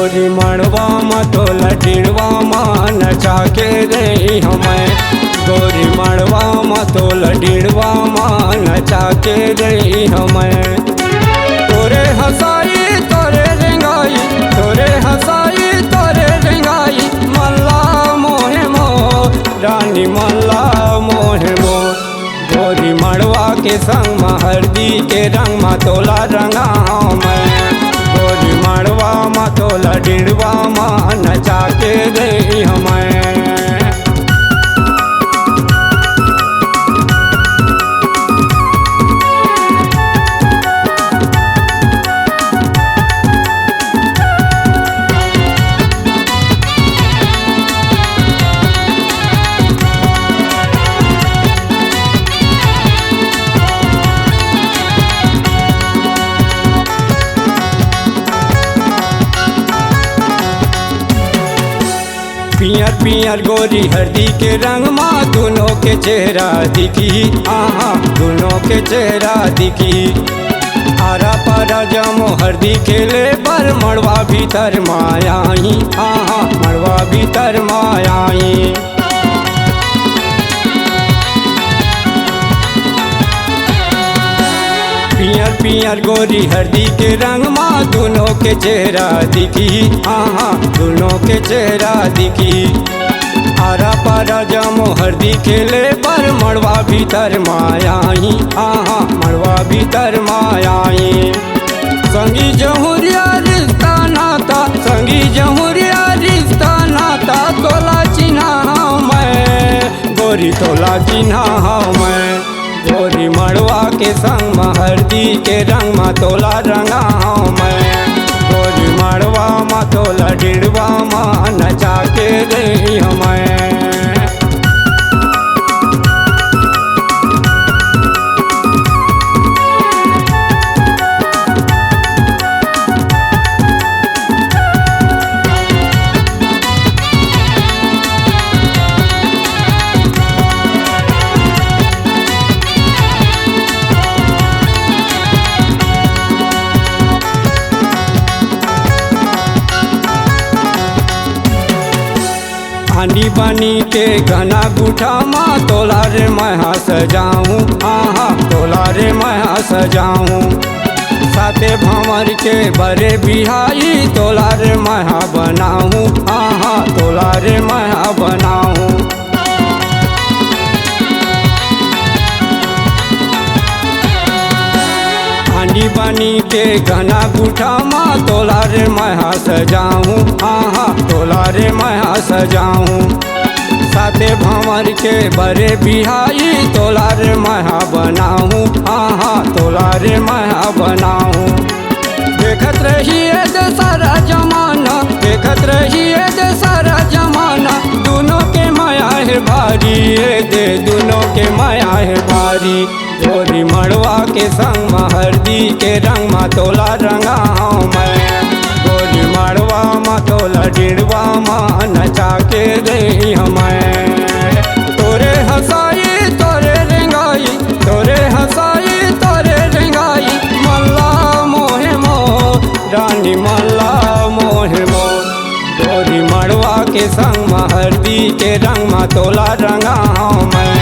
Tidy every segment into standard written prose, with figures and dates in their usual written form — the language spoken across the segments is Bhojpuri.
गोरी मड़वा तो लडीड़वा नचा के गई हमें। गोरी मड़वा तो लडीड़वा नचा के गई हमें। तोरे हंसाई तोरे रेंगाई, तोरे हंसाई तोरे रेंगाई, मल्ला मोहे मो रानी मल्ला मोहे मो। गोरी मड़वा के संग हल्दी के रंग में तोला रंगा मैं। गोरी मड़वा तो लडीड़वा नचा के गई हमें। पियर पियर गोरी हल्दी के रंग माँ दोनों के चेहरा दिखी। आहा दोनों के चेहरा दिखी। आरा पारा जमो हल्दी खेले पर मड़वा भीतर मायाई। आहा मड़वा भीतर मायाई। पियर पियर गोरी हल्दी के रंग माँ दोनों के चेहरा दिखी। आहा दोनों के चेहरा दिखी। आरा पारा जमो हल्दी खेले पर मड़वा भीतर मायाई। आहा मड़वा भीतर मायाई। संगी जहुरिया रिश्ता नाता, संगी जहुरिया रिश्ता नाता, तोला चिन्हा मैं गोरी तोला चिन्हा मैं। गोरी मड़वा के संग हल्दी के रंग में तोला रंगा मैं। गोरी मड़वा तो लडीड़वा नचा के गई हमें। हानी बानी के घना गुठा माँ तोला रे मैं सजाऊँ। आहा तोला रे मैं सजाऊँ। साथे भंवर के बड़े बिहाई तोला रे मैं बनाऊँ। आहा तोला रे मैं बनाऊँ। हानी बानी के घना गुठा माँ तोला रे मैं सजाऊँ। आहा तोला रे मैं सजाऊँ। साथे भंवर के बड़े बिहाई तोला रे मैं बनाऊँ। आहा तोला रे मैं बनाऊँ। देखत रहिए दे सारा जमाना, देखत रहिए दे सारा जमाना, दोनों के माया है भारी दे दोनों के माया है भारी। गोरी मड़वा के संग हल्दी के रंग में तोला रंगा मैं। गोरी मड़वा तो लडीड़वा नचा के गई हमें। तोरे हंसाई तोरे रेंगाई, तोरे हंसाई तोरे रेंगाई, मल्ला मोहे मो रानी मल्ला मोहे मो। गोरी मड़वा के संग हल्दी के रंग में तोला रंगा मैं।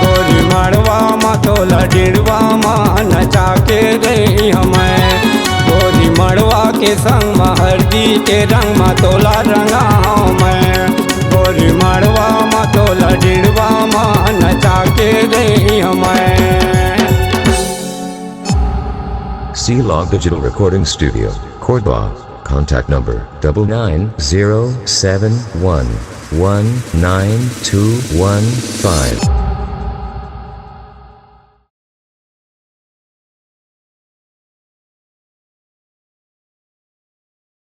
गोरी मड़वा तो लडीड़वा नचा के गई हमें। गोरी मड़वा के संग हल्दी के रंग में तोला रंगा मैं। गोरी मड़वा तो लडीड़वा नचा के गई हमें। C-Log Digital Recording Studio, Cordoba. Contact number 9907119215.